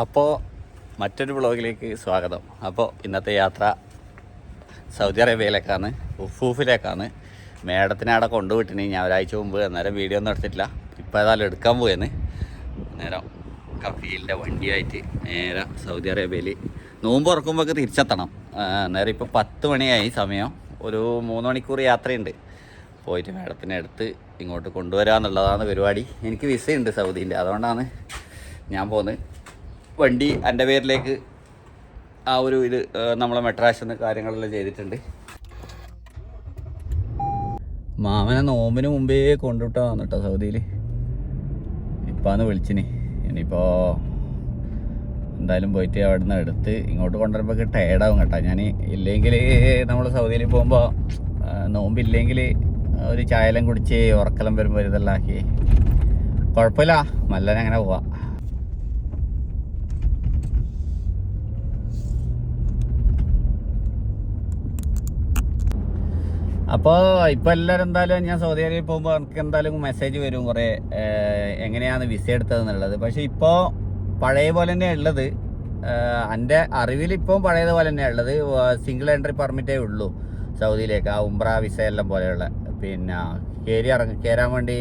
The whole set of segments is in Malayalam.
അപ്പോൾ മറ്റൊരു വ്ളോഗിലേക്ക് സ്വാഗതം. അപ്പോൾ ഇന്നത്തെ യാത്ര സൗദി അറേബ്യയിലേക്കാണ്, ഉഫൂഫിലേക്കാണ്. മേഡത്തിനെ അവിടെ കൊണ്ടുവിട്ടിന് ഞാൻ ഒരാഴ്ച മുമ്പ്. അന്നേരം വീഡിയോ ഒന്നും എടുത്തിട്ടില്ല. ഇപ്പോൾ ഏതായാലും എടുക്കാൻ പോയെന്ന്. നേരം കഫീലിൻ്റെ വണ്ടിയായിട്ട് നേരെ സൗദി അറേബ്യയിൽ നോമ്പ് തുറക്കുമ്പോഴൊക്കെ തിരിച്ചെത്തണം. നേരം ഇപ്പോൾ 10 മണിയായി സമയം. ഒരു 3 മണിക്കൂർ യാത്രയുണ്ട്. പോയിട്ട് മേഡത്തിനെ എടുത്ത് ഇങ്ങോട്ട് കൊണ്ടുവരിക എന്നുള്ളതാണ് പരിപാടി. എനിക്ക് വിസയുണ്ട് സൗദീൻ്റെ, അതുകൊണ്ടാണ് ഞാൻ പോകുന്നത്. വണ്ടി എൻ്റെ പേരിലേക്ക് ആ ഒരു ഇത് നമ്മളെ മെട്രാഷെന്ന് കാര്യങ്ങളെല്ലാം ചെയ്തിട്ടുണ്ട്. മാമനെ നോമ്പിന് മുമ്പേ കൊണ്ടുവിട്ടതാണ് കേട്ടോ സൗദിയിൽ. ഇപ്പാന്ന് വിളിച്ചിന്. ഇനിയിപ്പോൾ എന്തായാലും പോയിട്ട് അവിടെ നിന്ന് എടുത്ത് ഇങ്ങോട്ട് കൊണ്ടുവരുമ്പോൾ ടയേർഡാവും കേട്ടോ. ഞാൻ ഇല്ലെങ്കിൽ നമ്മൾ സൗദിയിൽ പോകുമ്പോൾ നോമ്പില്ലെങ്കിൽ ഒരു ചായലും കുടിച്ച് ഉറക്കെല്ലാം വരുമ്പോൾ ഇതെല്ലാം ആക്കി കുഴപ്പമില്ല, മല്ലനെ അങ്ങനെ പോവാം. അപ്പോൾ ഇപ്പോൾ എല്ലാവരും എന്തായാലും ഞാൻ സൗദി അറേബ്യയിൽ പോകുമ്പോൾ എനിക്ക് എന്തായാലും മെസ്സേജ് വരും കുറേ എങ്ങനെയാണ് വിസ എടുത്തതെന്നുള്ളത്. പക്ഷേ ഇപ്പോൾ പഴയ പോലെ തന്നെയാണ് ഉള്ളത്. എൻ്റെ അറിവിൽ ഇപ്പോൾ പഴയതുപോലെ തന്നെയാണ് ഉള്ളത്. സിംഗിൾ എൻട്രി പെർമിറ്റേ ഉള്ളൂ സൗദിയിലേക്ക്. ആ ഉംറ വിസ എല്ലാം പോലെയുള്ള. പിന്നെ കയറാൻ വേണ്ടി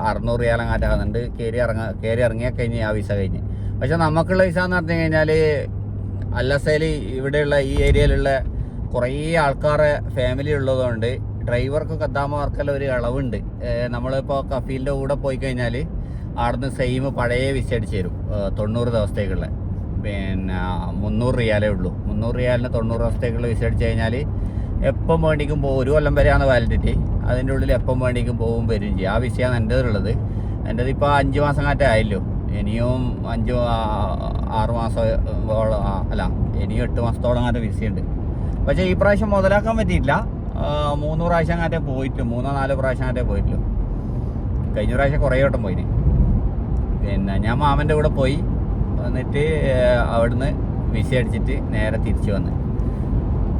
600 റിയാലങ്ങാറ്റാകുന്നുണ്ട്. കയറി ഇറങ്ങിയാൽ കഴിഞ്ഞ് ആ വിസ കഴിഞ്ഞ്. പക്ഷെ നമുക്കുള്ള വിസ എന്ന് പറഞ്ഞു കഴിഞ്ഞാൽ അല്ലസയിൽ ഇവിടെയുള്ള ഈ ഏരിയയിലുള്ള കുറേ ആൾക്കാരെ ഫാമിലി ഉള്ളതുകൊണ്ട് ഡ്രൈവർക്കും ഖദ്ദാമമാർക്കെല്ലാം ഒരു ഇളവുണ്ട്. നമ്മളിപ്പോൾ കഫീലിൻ്റെ കൂടെ പോയി കഴിഞ്ഞാൽ അവിടുന്ന് സെയിം പഴയ വിസ അടിച്ച് തരും 90 ദിവസത്തേക്കുള്ള. പിന്നെ 300 റിയാലേ ഉള്ളൂ. 300 റിയാലിന് 90 ദിവസത്തേക്കുള്ള വിസ അടിച്ച് കഴിഞ്ഞാൽ എപ്പം വേണ്ടിക്കും പോകും. 1 കൊല്ലം വരെയാണ് വാലിഡിറ്റി. അതിൻ്റെ ഉള്ളിൽ എപ്പം വേണ്ടിക്കും പോകും വരും ചെയ്യും. ആ വിസയാണ് എൻ്റേതുള്ളത്. എൻ്റേത് ഇപ്പോൾ 5 മാസം കാറ്റേ ആയല്ലോ. ഇനിയും 6 മാസം അല്ല, ഇനിയും 8 മാസത്തോളം കാറ്റ വിസയുണ്ട്. പക്ഷേ ഈ പ്രാവശ്യം മുതലാക്കാൻ പറ്റിയില്ല. 3 പ്രാവശ്യം കാറ്റേ പോയിട്ടു, 3-4 പ്രാവശ്യം കാറ്റേ പോയിട്ടുള്ളൂ. കഴിഞ്ഞ പ്രാവശ്യം കുറേ വട്ടം പോയിന്. പിന്നെ ഞാൻ മാമൻ്റെ കൂടെ പോയി എന്നിട്ട് അവിടുന്ന് വിസ അടിച്ചിട്ട് നേരെ തിരിച്ചു വന്ന്.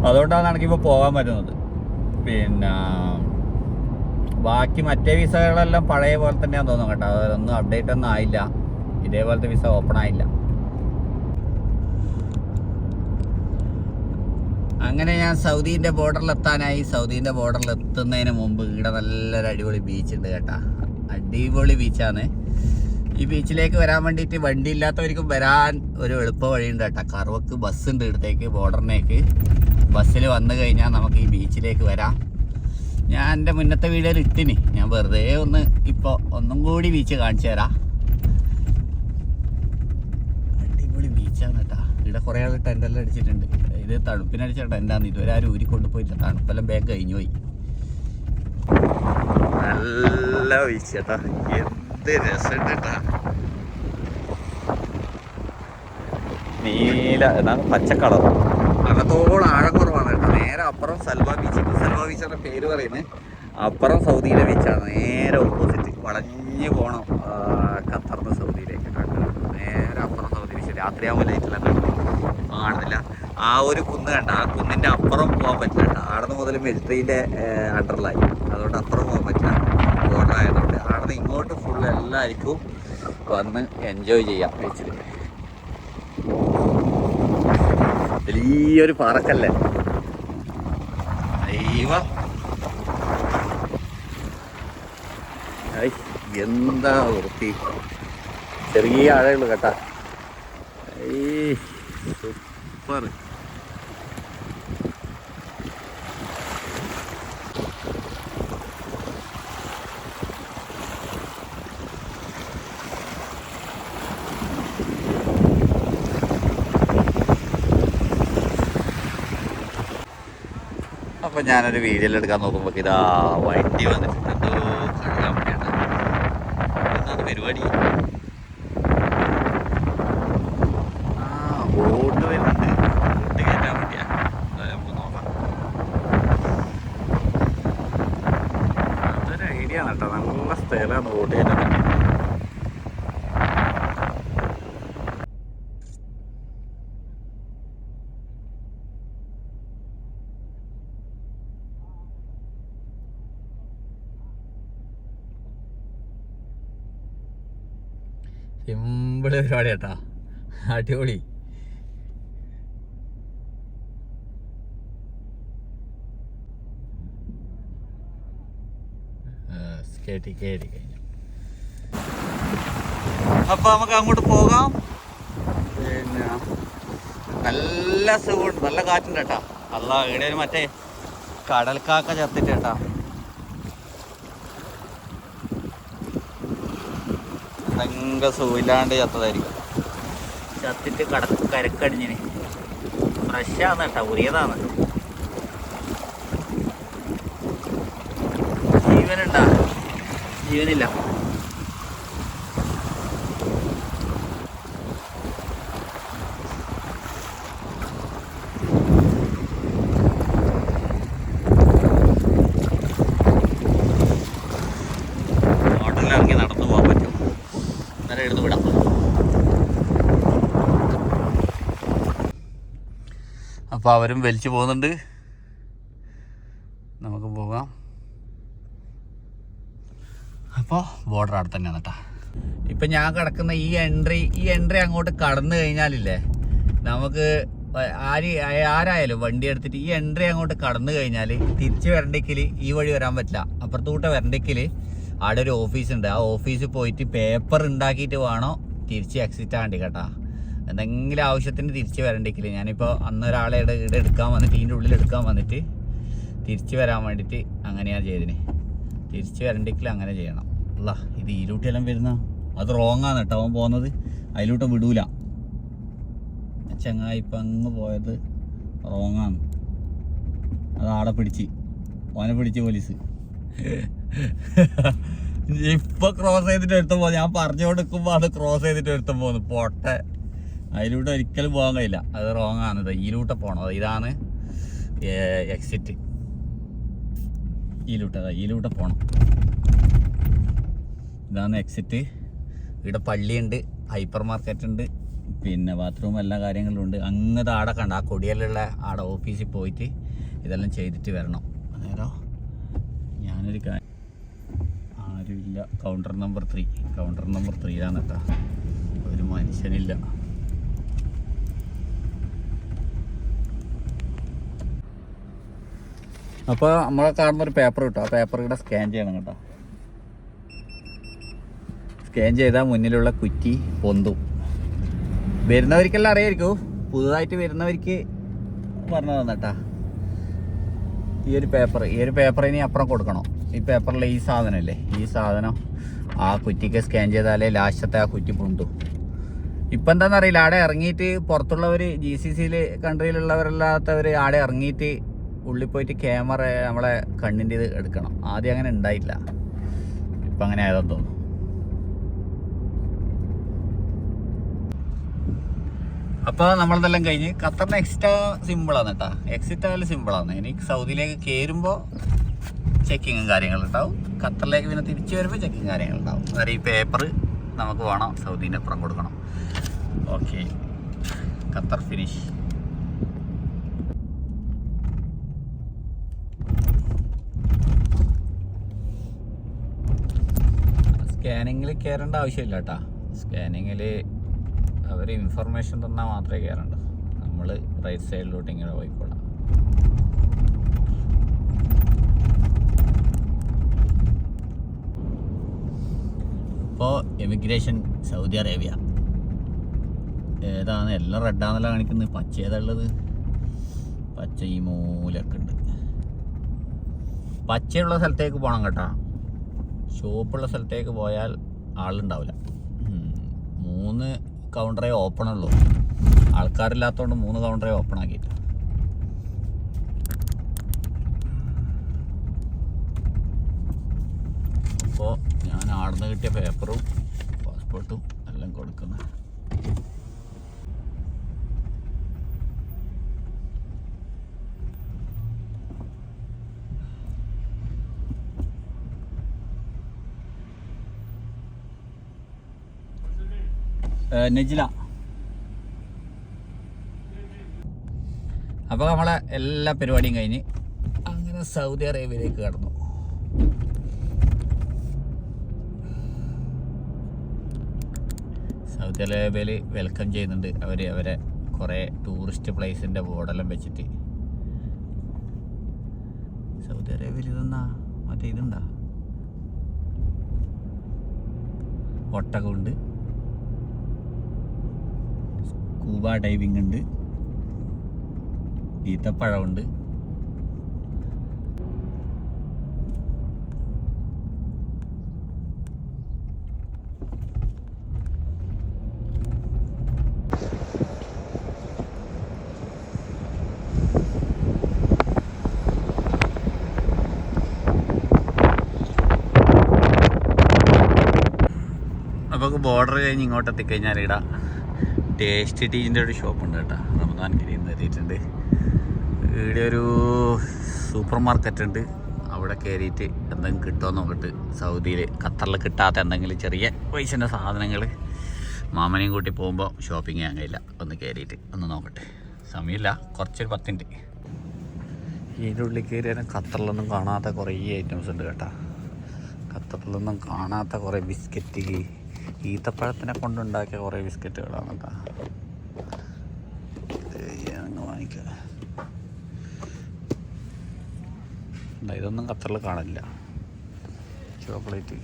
അതുകൊണ്ടാണ് എനിക്കിപ്പോൾ പോകാൻ പറ്റുന്നത്. പിന്നെ ബാക്കി മറ്റേ വിസകളെല്ലാം പഴയ പോലെ തന്നെയാണെന്ന് തോന്നുന്നു കേട്ടോ. അതൊന്നും അപ്ഡേറ്റ് ഒന്നും ആയില്ല. ഇതേപോലത്തെ വിസ ഓപ്പൺ ആയില്ല. അങ്ങനെ ഞാൻ സൗദീൻ്റെ ബോർഡറിലെത്താനായി. സൗദീൻ്റെ ബോർഡറിലെത്തുന്നതിന് മുമ്പ് ഇവിടെ നല്ലൊരു അടിപൊളി ബീച്ചുണ്ട് കേട്ടോ. അടിപൊളി ബീച്ചാണ്. ഈ ബീച്ചിലേക്ക് വരാൻ വേണ്ടിയിട്ട് വണ്ടി ഇല്ലാത്തവർക്കും വരാൻ ഒരു എളുപ്പ വഴിയുണ്ട് കേട്ടോ. കറവക്ക് ബസ്സുണ്ട് ഇവിടത്തേക്ക്, ബോർഡറിനേക്ക്. ബസ്സിൽ വന്നു കഴിഞ്ഞാൽ നമുക്ക് ഈ ബീച്ചിലേക്ക് വരാം. ഞാൻ എൻ്റെ മുന്നത്തെ വീഡിയോയിൽ ഇട്ടിന്. ഞാൻ വെറുതെ ഇപ്പോൾ ഒന്നും കൂടി ബീച്ച് കാണിച്ചു തരാം. അടിപൊളി ബീച്ചാണ് കേട്ടോ. ഇവിടെ കുറേ ആൾ ടെൻ്റെല്ലാം അടിച്ചിട്ടുണ്ട്. ഇത് തണുപ്പിനടിച്ച ടെൻ്റാന്ന്. ഇതുവരെ ആരും ഊരിക്കൊണ്ട് പോയില്ല. തണുപ്പെല്ലാം ബാഗ് കഴിഞ്ഞു പോയി. നല്ല ബീച്ച് കേട്ടോ. എന്ത് രസമുണ്ട് കേട്ടോ. നീല എന്നാണ് പച്ചക്കളർ. അകത്തോളം ആഴം കുറവാണ് കേട്ടോ. നേരെ അപ്പുറം സൽവ ബീച്ച്. സൽവ ബീച്ചാണ് പേര് പറയുന്നത്. അപ്പുറം സൗദിയിലെ ബീച്ചാണ്. നേരെ ഓപ്പോസിറ്റ് വളഞ്ഞ് പോകണം ഖത്തറിന് സൗദിയിലേക്ക്. നേരെ അപ്പുറം സൗദി ബീച്ച്. രാത്രിയാകുമ്പോൾ ലൈറ്റെല്ലാം കാണുന്നില്ല. ആ ഒരു കുന്ന് കണ്ട, ആ കുന്നിൻ്റെ അപ്പുറം പോകാൻ പറ്റില്ല കേട്ടോ. അവിടെ നിന്ന് മുതൽ മിലിറ്ററീൻ്റെ അണ്ടറിലായി. അതുകൊണ്ട് അപ്പുറം പോകാൻ പറ്റില്ല, ബോർഡർ ആയതുകൊണ്ട്. അവിടെ നിന്ന് ഇങ്ങോട്ട് ഫുൾ എല്ലാവർക്കും വന്ന് എൻജോയ് ചെയ്യാം ബീച്ചിൽ. വലിയൊരു പാറക്കല്ലേ. എന്താ വൃത്തി. ചെറിയ ആഴയുള്ളൂ കേട്ടാ. സൂപ്പർ. അപ്പം ഞാനൊരു വീഡിയോ എടുക്കാൻ നോക്കുമ്പോൾ ഇതാ വണ്ടി വന്നിട്ടുണ്ട്. എന്തോ കഴുകാൻ വേണ്ടിയിട്ട്. എന്താണ് പരിപാടി? ബോട്ട് വരുന്നുണ്ട്. ബോട്ട് കയറ്റാൻ വേണ്ടിയാ. നമുക്ക് നോക്കാം. അതൊരു ഐഡിയ ആണ് കേട്ടോ. നല്ല സ്ഥലമാണ് ബോട്ട് കയറ്റാൻ പറ്റിയത്. സിമ്പിൾ പരിപാടി കേട്ടാ. അടിപൊളി. കേട്ടി കഴിഞ്ഞു. അപ്പൊ നമുക്ക് അങ്ങോട്ട് പോകാം. പിന്നെ നല്ല സുഖമുണ്ട്, നല്ല കാറ്റുണ്ട് കേട്ടാ. അല്ല ഇവിടെ മറ്റേ കടൽക്കാക്ക ചത്തിട്ട് കേട്ടാ. ഭയങ്കര സുഖമില്ലാണ്ട് ചത്തതായിരിക്കും. ചത്തിട്ട് കരക്കടിഞ്ഞിന്. ഫ്രഷാന്ന് കേട്ടാ, ഉറിയതാണ്. ജീവനുണ്ടാ? ജീവനില്ല. ഹോട്ടലിലിറങ്ങി നടന്നു പോകാൻ പറ്റും. അന്നേരം എടുത്ത് വിടാം. അപ്പോൾ അവരും വലിച്ചു പോകുന്നുണ്ട്. നമുക്ക് പോകാം. അപ്പോൾ ബോർഡർ അവിടെ തന്നെയാണ് കേട്ടോ. ഇപ്പം ഞാൻ കിടക്കുന്ന ഈ എൻട്രി അങ്ങോട്ട് കടന്നു കഴിഞ്ഞാലില്ലേ, നമുക്ക് ആരായാലും വണ്ടി എടുത്തിട്ട് ഈ എൻട്രി അങ്ങോട്ട് കടന്നു കഴിഞ്ഞാൽ തിരിച്ച് വരണ്ടെങ്കിൽ ഈ വഴി വരാൻ പറ്റില്ല. അപ്പുറത്തൂട്ട് വരണ്ടെങ്കിൽ അവിടെ ഒരു ഓഫീസുണ്ട്. ആ ഓഫീസിൽ പോയിട്ട് പേപ്പർ ഉണ്ടാക്കിയിട്ട് വേണോ തിരിച്ച് എക്സിറ്റ് ആണ്ടി കേട്ടാ. എന്തെങ്കിലും ആവശ്യത്തിന് തിരിച്ച് വരണ്ടെങ്കിൽ, ഞാനിപ്പോൾ അന്നൊരാളെ ഇവിടെ എടുക്കാൻ വന്നിട്ട് ഇതിൻ്റെ ഉള്ളിൽ എടുക്കാൻ വന്നിട്ട് തിരിച്ച് വരാൻ വേണ്ടിയിട്ട് അങ്ങനെയാണ് ചെയ്തതിന്. തിരിച്ച് വരണ്ടെങ്കിൽ അങ്ങനെ ചെയ്യണം. അല്ല ഇത് ഈലൂട്ടിയെല്ലാം വരുന്ന അത് റോങ്ങാണ് കേട്ടോ. അവൻ പോകുന്നത് അതിലൂട്ട് വിടൂല. ചങ്ങായി ഇപ്പം അങ്ങ് പോയത് റോങ്ങാണ്. അത് ആടെ ഓനെ പിടിച്ച് പോലീസ്. ഇപ്പൊ ക്രോസ് ചെയ്തിട്ട് എടുത്ത് പോകുന്നു. ഞാൻ പറഞ്ഞുകൊടുക്കുമ്പോൾ അത് ക്രോസ് ചെയ്തിട്ട് എടുത്ത് പോകുന്നു. പൊട്ടെ, അതിലൂടെ ഒരിക്കലും പോകാൻ കഴിയില്ല. അത് റോങ്ങാണ്. ഇത് ഈലൂട്ട പോകണം. ഇതാണ് എക്സിറ്റ്. ഈലൂട്ട പോകണം. ഇതാണ് എക്സിറ്റ്. ഇവിടെ പള്ളിയുണ്ട്, ഹൈപ്പർ മാർക്കറ്റ് ഉണ്ട്, പിന്നെ ബാത്റൂം എല്ലാ കാര്യങ്ങളും ഉണ്ട്. അങ്ങനത്തെ ആടെ കണ്ട ആ കൊടിയലുള്ള ആടെ ഓഫീസിൽ പോയിട്ട് ഇതെല്ലാം ചെയ്തിട്ട് വരണം. അന്നേരം ഞാനൊരു കാര്യം, ആരുമില്ല. കൗണ്ടർ നമ്പർ 3 കേട്ടോ. ഒരു മനുഷ്യനില്ല. അപ്പോൾ നമ്മളെ കാണുന്ന ഒരു പേപ്പർ കിട്ടും. ആ പേപ്പർ ഇവിടെ സ്കാൻ ചെയ്യണം കേട്ടോ. സ്കാൻ ചെയ്താൽ മുന്നിലുള്ള കുറ്റി പൊന്തും. വരുന്നവർക്കെല്ലാം അറിയായിരിക്കും. പുതുതായിട്ട് വരുന്നവർക്ക് പറഞ്ഞു തന്നേട്ടാ. ഈ ഒരു പേപ്പർ ഇനി അപ്പുറം കൊടുക്കണം. ഈ പേപ്പറിലെ ഈ സാധനമല്ലേ, ഈ സാധനം ആ കുറ്റിക്ക് സ്കാൻ ചെയ്താലേ ലാസ്റ്റത്തെ ആ കുറ്റി പൊന്തും. ഇപ്പം എന്താണെന്നറിയില്ല, ആടെ ഇറങ്ങിയിട്ട് പുറത്തുള്ളവർ GCC കൺട്രിയിലുള്ളവരല്ലാത്തവർ ആടെ ഇറങ്ങിയിട്ട് ഉള്ളിൽ പോയിട്ട് ക്യാമറ നമ്മളെ കണ്ണിൻ്റെ ഇത് എടുക്കണം. ആദ്യം അങ്ങനെ ഉണ്ടായില്ല, ഇപ്പം അങ്ങനെ ആയതെന്ന് തോന്നുന്നു. അപ്പോൾ നമ്മളതെല്ലാം കഴിഞ്ഞ് ഖത്തറിന് എക്സിറ്റ് സിമ്പിളാണ് കേട്ടോ. എക്സിറ്റ് ആയാലും സിമ്പിളാണ്. ഇനി സൗദിയിലേക്ക് കയറുമ്പോൾ ചെക്കിങ്ങും കാര്യങ്ങളുണ്ടാവും. ഖത്തറിലേക്ക് പിന്നെ തിരിച്ചു വരുമ്പോൾ ചെക്കിങ് കാര്യങ്ങളുണ്ടാവും. അതായത് ഈ പേപ്പർ നമുക്ക് വേണം സൗദീൻ്റെ അപ്പുറം കൊടുക്കണം. Okay, Qatar finish. സ്കാനിങ്ങിൽ കയറേണ്ട ആവശ്യമില്ല കേട്ടോ. സ്കാനിങ്ങിൽ അവർ ഇൻഫർമേഷൻ തന്നാൽ മാത്രമേ കയറണ്ടൂ. നമ്മൾ റൈറ്റ് സൈഡിലോട്ട് ഇങ്ങനെ പോയിക്കോളാം. ഇപ്പോൾ എമിഗ്രേഷൻ സൗദി അറേബ്യ ഏതാണ്? എല്ലാം റെഡാന്നല്ല കാണിക്കുന്നത്. പച്ച ഏതാ ഉള്ളത്? പച്ച ഈ മൂലൊക്കെ ഉണ്ട്. പച്ചയുള്ള സ്ഥലത്തേക്ക് പോകണം കേട്ടോ. ഷോപ്പുള്ള സ്ഥലത്തേക്ക് പോയാൽ ആളുണ്ടാവില്ല. 3 കൗണ്ടറേ ഓപ്പൺ ഉള്ളൂ. ആൾക്കാരില്ലാത്തതുകൊണ്ട് 3 കൗണ്ടറേ ഓപ്പൺ ആക്കിയിട്ട്. അപ്പോൾ ഞാൻ ആടുന്ന് കിട്ടിയ പേപ്പറും പാസ്പോർട്ടും എല്ലാം കൊടുക്കുന്നത്. നജില. അപ്പോൾ നമ്മളെ എല്ലാ പരിപാടിയും കഴിഞ്ഞ് അങ്ങനെ സൗദി അറേബ്യയിലേക്ക് കടന്നു. സൗദി അറേബ്യയിൽ വെൽക്കം ചെയ്യുന്നുണ്ട് അവരെ കുറേ ടൂറിസ്റ്റ് പ്ലേസിൻ്റെ ബോർഡെല്ലാം വെച്ചിട്ട്. സൗദി അറേബ്യയിൽ ഇതെന്നാ മറ്റേ ഇതുണ്ടാ ഒട്ടകമുണ്ട്, സ്കൂബ ഡൈവിംഗ് ഉണ്ട്, ഈത്തപ്പഴമുണ്ട്. നമുക്ക് ബോർഡർ കഴിഞ്ഞ് ഇങ്ങോട്ട് എത്തിക്കഴിഞ്ഞാൽ ഇവിടെ ടേസ്റ്റ് ടീൻ്റെ ഒരു ഷോപ്പുണ്ട് കേട്ടോ. റമദാൻ ഗിരിയിൽ നിന്ന് എത്തിയിട്ടുണ്ട്. ഇവിടെ ഒരു സൂപ്പർ മാർക്കറ്റ് ഉണ്ട്. അവിടെ കയറിയിട്ട് എന്തെങ്കിലും കിട്ടുമോ നോക്കിയിട്ട് സൗദിയിൽ ഖത്തറിൽ കിട്ടാത്ത എന്തെങ്കിലും ചെറിയ പൈസൻ്റെ സാധനങ്ങൾ മാമനെയും കൂട്ടി പോകുമ്പോൾ ഷോപ്പിംഗ് ചെയ്യാൻ കഴിയില്ല. ഒന്ന് കയറിയിട്ട് ഒന്ന് നോക്കട്ടെ. സമയമില്ല, കുറച്ചൊരു 10 മിനിറ്റ്. ഇതിൻ്റെ ഉള്ളിൽ കയറിയാലും ഖത്തറിലൊന്നും കാണാത്ത കുറേ ഐറ്റംസ് ഉണ്ട് കേട്ടോ. ഖത്തറിലൊന്നും കാണാത്ത കുറേ ബിസ്ക്കറ്റ്, ഈത്തപ്പഴത്തിനെ കൊണ്ടുണ്ടാക്കിയ കുറേ ബിസ്ക്കറ്റുകളാണ് കേട്ടോ. വാങ്ങിക്കുക. ഇതൊന്നും ഖത്തറിൽ കാണില്ല. ചോക്ലേറ്റ്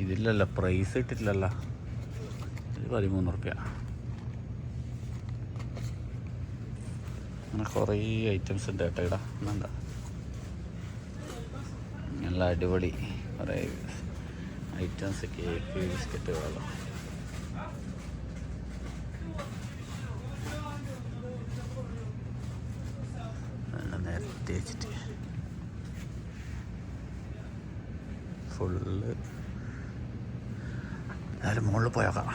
ഇതില്ലല്ലോ, പ്രൈസ് ഇട്ടിട്ടില്ലല്ലോ. ഇത് 13 റുപ്യ. അങ്ങനെ കുറേ ഐറ്റംസ് ഉണ്ട് കേട്ടോ ഇവിടെ. എന്താ നല്ല അടിപൊളി കുറേ ഐറ്റംസ്, കേക്ക്, ബിസ്ക്കറ്റുകളെല്ലാം. നല്ല നേരത്തെ വെച്ചിട്ട് ഫുള്ള്. എന്തായാലും മുകളിൽ പോയേക്കാം.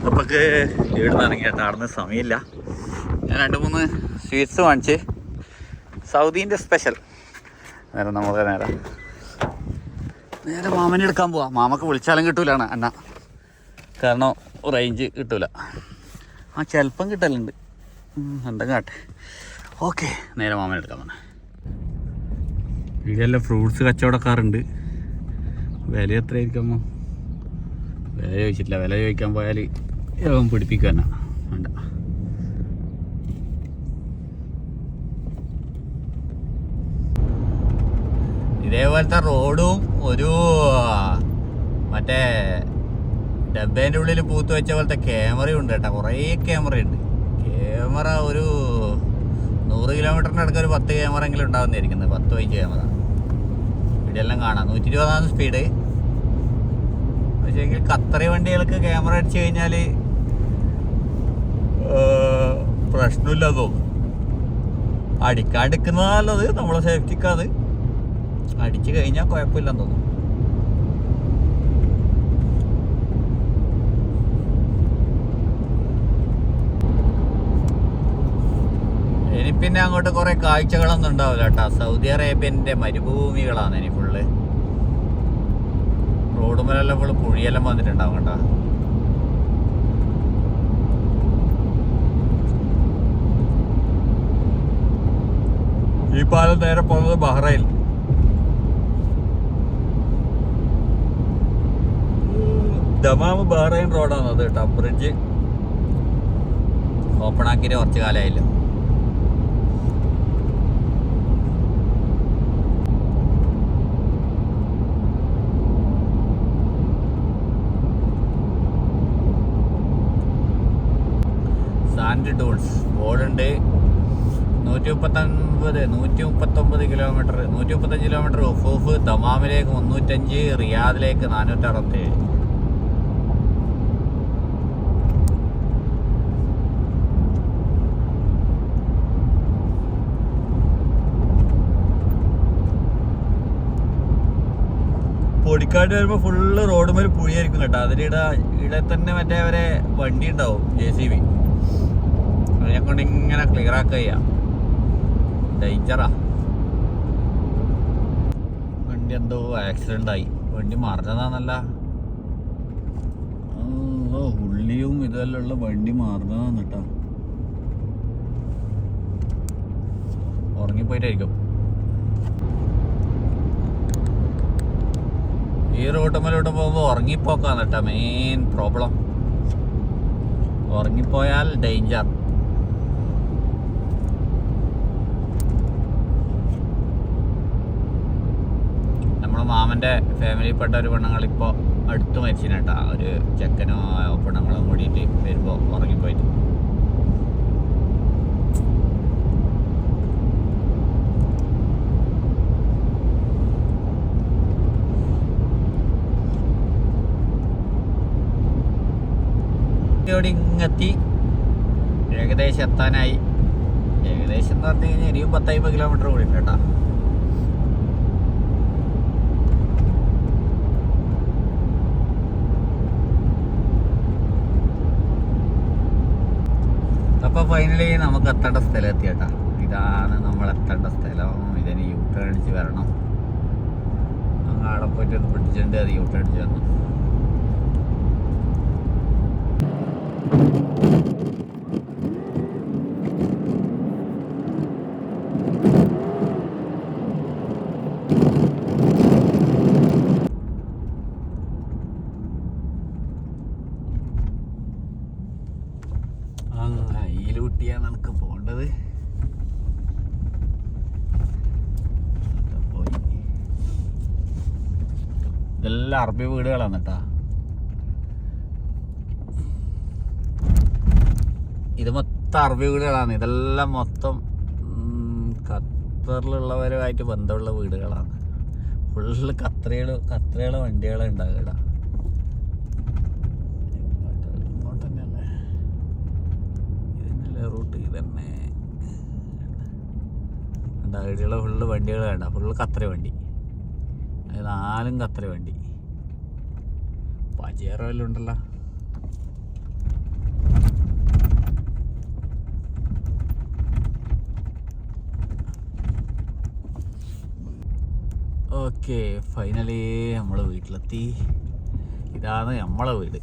നമുക്ക് ഇവിടെ നിന്ന് ഇറങ്ങി കേട്ടോ. അവിടെ നിന്ന് സമയമില്ല. ഞാൻ 2-3 സ്വീറ്റ്സ് വാങ്ങിച്ച്. സൗദീൻ്റെ സ്പെഷ്യൽ. നേരെ നമ്മൾ നേരെ മാമനെ എടുക്കാൻ പോവാം. മാമക്ക് വിളിച്ചാലും കിട്ടൂലാണ് അന്ന, കാരണം റേഞ്ച് കിട്ടൂല. ചിലപ്പം കിട്ടലുണ്ട്, എന്തെങ്കിലും കാട്ടെ. ഓക്കെ, നേരെ മാമനെ എടുക്കാൻ വന്നേ. ഇവിടെയെല്ലാം ഫ്രൂട്ട്സ് കച്ചവടക്കാറുണ്ട്. വില എത്രയായിരിക്കുമോ? വില ചോദിച്ചിട്ടില്ല. വില ചോദിക്കാൻ പോയാൽ പിടിപ്പിക്കുക തന്നെ വേണ്ട. ഇതേപോലത്തെ റോഡും ഒരു മറ്റേ ഡബ്ബേൻ്റെ ഉള്ളിൽ പൂത്ത് വെച്ച പോലത്തെ ക്യാമറയും ഉണ്ട് കേട്ടോ. കുറേ ക്യാമറയുണ്ട്. ക്യാമറ ഒരു 100 കിലോമീറ്ററിൻ്റെ അടുക്ക ഒരു 10 ക്യാമറ എങ്കിലും ഉണ്ടാകുന്നതായിരിക്കുന്നത്. 10-15 ക്യാമറ ഇവിടെയെല്ലാം കാണാം. 120 സ്പീഡ്. പക്ഷേ എങ്കിൽ ഖത്തറി വണ്ടികൾക്ക് ക്യാമറ അടിച്ചു കഴിഞ്ഞാൽ പ്രശ്നമില്ല തോന്നും. അടിക്കാണ്ടിരിക്കുന്നതല്ലത്, നമ്മളെ സേഫ്റ്റിക്കത്. അടിച്ചു കഴിഞ്ഞാൽ കുഴപ്പമില്ലെന്ന് തോന്നുന്നു. ഇനി പിന്നെ അങ്ങോട്ട് കുറെ കാഴ്ചകളൊന്നും ഉണ്ടാവില്ല കേട്ടോ. സൗദി അറേബ്യൻ്റെ മരുഭൂമികളാണ് ഇനി ഫുള്ള്. റോഡ് മേലെല്ലാം ഫുള്ള് കുഴിയെല്ലാം വന്നിട്ടുണ്ടാവും കേട്ടോ. ഈ പാലം നേരെ പോകുന്നത് ബഹ്റൈൻ. ദമാം ബഹ്റൈൻ റോഡാണ് അത് കേട്ടോ. ബ്രിഡ്ജ് ഓപ്പൺ ആക്കിയിട്ട് കുറച്ച് കാലമായില്ല. സാൻഡ് ഡൂൺസ് ബോർഡുണ്ട്. 139 കിലോമീറ്റർ, 135 കിലോമീറ്റർ ഉഫൂഫ്. ദമാമിലേക്ക് 305, റിയാദിലേക്ക് 467. പൊടിക്കാട് വരുമ്പോൾ ഫുള്ള് റോഡ് മേൽ പുഴിയായിരിക്കും കേട്ടോ. ഇവിടെ തന്നെ മറ്റേ അവരെ വണ്ടി ഉണ്ടാവും, JCB. അതിനെ കൊണ്ട് ഇങ്ങനെ ക്ലിയർ ആക്കുക ചെയ്യാം. ഡേഞ്ചറാ. വണ്ടി എന്തോ ആക്സിഡന്റ് ആയി. വണ്ടി മറിഞ്ഞതാന്നല്ല, ഉള്ളിയും ഇതെല്ലാം ഉള്ള വണ്ടി മറിഞ്ഞതാന്ന് കേട്ടോ. ഉറങ്ങിപ്പോയിട്ടായിരിക്കും. ഈ റൂട്ടുമ്മലോട്ട് പോകുമ്പോൾ ഉറങ്ങിപ്പോക്കാണ് കേട്ടോ മെയിൻ പ്രോബ്ലം. ഉറങ്ങിപ്പോയാൽ ഡേഞ്ചർ. നമ്മുടെ മാമൻ്റെ ഫാമിലിയിൽപ്പെട്ട ഒരു പെണ്ണുങ്ങളിപ്പോൾ അടുത്ത് മരിച്ചിട്ടാ. ഒരു ചെക്കനോ പെണ്ണുങ്ങളും കൂടിയിട്ട് വരുമ്പോൾ ഉറങ്ങിപ്പോയിട്ട്. ഇങ്ങെത്തി ഏകദേശം എത്താനായി. ഏകദേശം എന്ന് പറഞ്ഞു കഴിഞ്ഞാൽ ഇനിയും 10-50 കിലോമീറ്റർ കൂടി കേട്ടാ. അപ്പോൾ ഫൈനലി നമുക്ക് എത്തേണ്ട സ്ഥലം എത്തിയേട്ടാ. ഇതാണ് നമ്മൾ എത്തേണ്ട സ്ഥലം. ഇതിന് യൂട്ടേൺ അടിച്ച് വരണം. അങ്ങ് അവിടെ പോയിട്ട് ഒന്ന് പിടിച്ചിട്ടുണ്ട്. അത് യൂട്ടേൺ അടിച്ച് വരണം. ഈലൂട്ടിയാണ് നമുക്ക് പോകേണ്ടത്. ഇതെല്ലാം അറബി വീടുകളാണ് കേട്ടാ. ഇത് മൊത്തം അറബി വീടുകളാണ്. ഇതെല്ലാം മൊത്തം ഖത്തറിലുള്ളവരുമായിട്ട് ബന്ധമുള്ള വീടുകളാണ്. ഫുള്ള് ഖത്തറികളെ വണ്ടികളെ ഉണ്ടാകുക. റൂട്ട് ഇതന്നെ ഇവിടെയുള്ള ഫുള്ള് വണ്ടികൾ വേണ്ട. ഫുള്ള് ഖത്തറി വണ്ടി. അത് 4 ഖത്തറി വണ്ടി. പജേറോ എല്ലാം ഉണ്ടല്ലോ. ഓക്കെ, ഫൈനലി നമ്മൾ വീട്ടിലെത്തി. ഇതാണ് നമ്മളെ വീട്.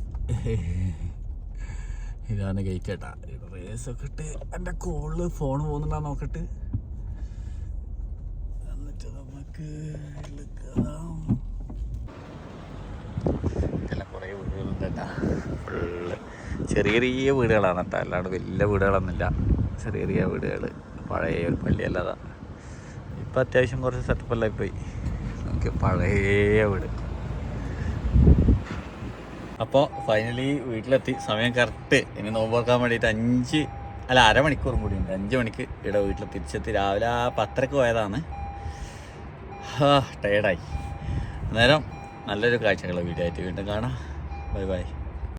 ഇതാണ് ഗേറ്റ് കേട്ടാ. റേസൊക്കെ ഇട്ട് എൻ്റെ കോളിൽ ഫോൺ പോകുന്നുണ്ടാ നോക്കട്ട്. എന്നിട്ട് നമുക്ക് ഇതെല്ലാം കുറേ വീടുകളുണ്ട് കേട്ടാ. ഫുള്ള് ചെറിയ ചെറിയ വീടുകളാണ് കേട്ടോ. അല്ലാണ്ട് വലിയ വീടുകളൊന്നുമില്ല. ചെറിയ ചെറിയ വീടുകൾ. പഴയ ഒരു പള്ളിയല്ലാതാ. ഇപ്പം അത്യാവശ്യം കുറച്ച് സെറ്റപ്പെല്ലാം പോയി. നമുക്ക് പഴയ വീട്. അപ്പോൾ ഫൈനലി വീട്ടിലെത്തി. സമയം കറക്റ്റ്. ഇനി നോമ്പ് തുറക്കാൻ വേണ്ടിയിട്ട് അരമണിക്കൂറും കൂടി ഉണ്ട്. 5 മണിക്ക് ഇവിടെ വീട്ടിൽ തിരിച്ചെത്തി. രാവിലെ 10:00 പോയതാണ്. ടയേർഡായി. അന്നേരം നല്ലൊരു കാഴ്ചകളുടെ വീഡിയോ ആയിട്ട് വീണ്ടും കാണാം. Bye bye.